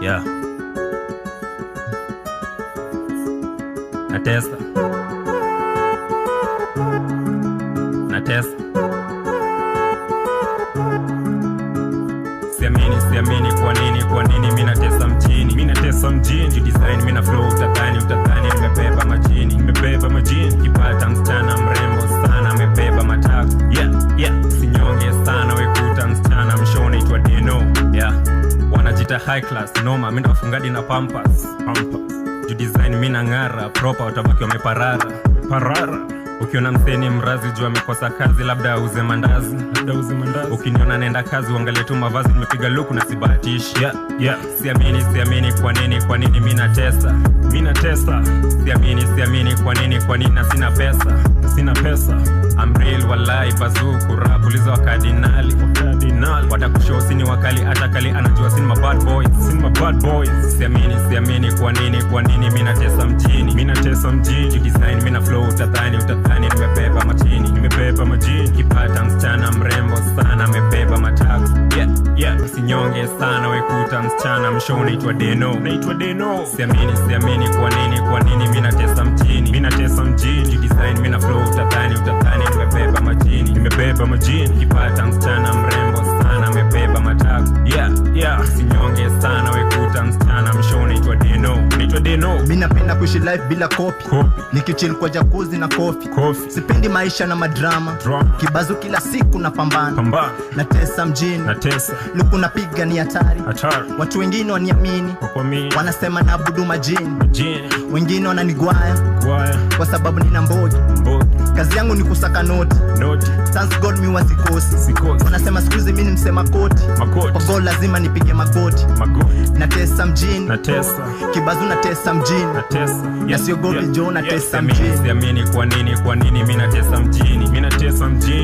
Yeah. Natesa. Siamini kwa nini mimi natesa mjini. You design mimi na flow utadhani nimebeba majini. Kipata msichana mrembo sana amebeba matako. Yeah. Sinyonge sana wekuta msichana mshone itwa Deno. Yeah. Wanajita high class noma mimi nafungadi na pampers. You design mimi na ngara proper utabaki wameparara. Ukiona mseni mrazi jua amekosa kazi labda auze mandazi. Ukiniona naenda kazi uangalie tu mavazi nimepiga luku na sibahatishi. Yeah. Siamini kwa nini mimi natesa. Siamini kwa nini na sina pesa. I'm real wallahi bazuku rap ulizo wakadinali. Watakushow sini wakali atakali anajua sini bad boys. Siamini kwa nini mimi natesa mjini. You design mimi na flow utadhani nimebeba majini. Kipata msichana mrembo sana amebeba matako. Yeah. Sinyonge sana wekuta msichana mshone itwa Deno. Siamini kwa nini mimi natesa mjini. You design mimi na flow utadhani nimebeba majini. Kipata msichana mrembo sana amebeba matako. Yeah. Sinyonge sana wekuta msichana mshone itwa Deno. Mimi napenda kuishi life bila copy. Nikichill kwa jacuzzi na coffee. Sipendi maisha na madrama. Kibazu kila siku na pambana. Natesa mjini. Luku napiga ni hatari. Watu wengine waniamini. Wanasema naabudu majini. Wengine wananigwaya kwa sababu nina mbogi. Kazi yangu ni kusaka noti. Thanks God mi wasikosi. Wanasema siku hizi mimi ni msema koti. Kwa God lazima nipige magoti. Natesa mjini. Kibazu natesa mjini. Nasiogopi jo natesa mjini. Siamini kwa nini mimi natesa mjini.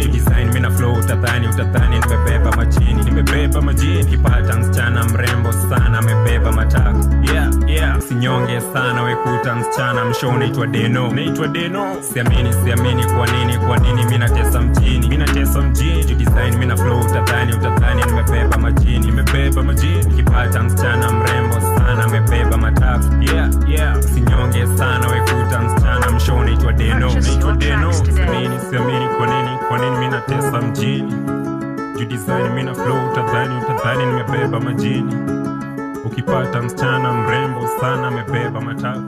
You design mimi na flow utadhani nimebeba majini. Kipata msichana mrembo sana amebeba matako. Yeah. Sinyonge sana wekuta msichana mshone itwa Deno. Siamini kwa nini mimi natesa mjini. You design mimi na flow utadhani nimebeba majini. Kipata msichana mrembo sana amebeba matako. Yeah. Sinyonge sana wekuta msichana mshone itwa Deno. Siamini kwa nini mimi natesa mjini. You design mimi na flow utadhani nimebeba majini. Ukipata msichana mrembo sana amebeba matako.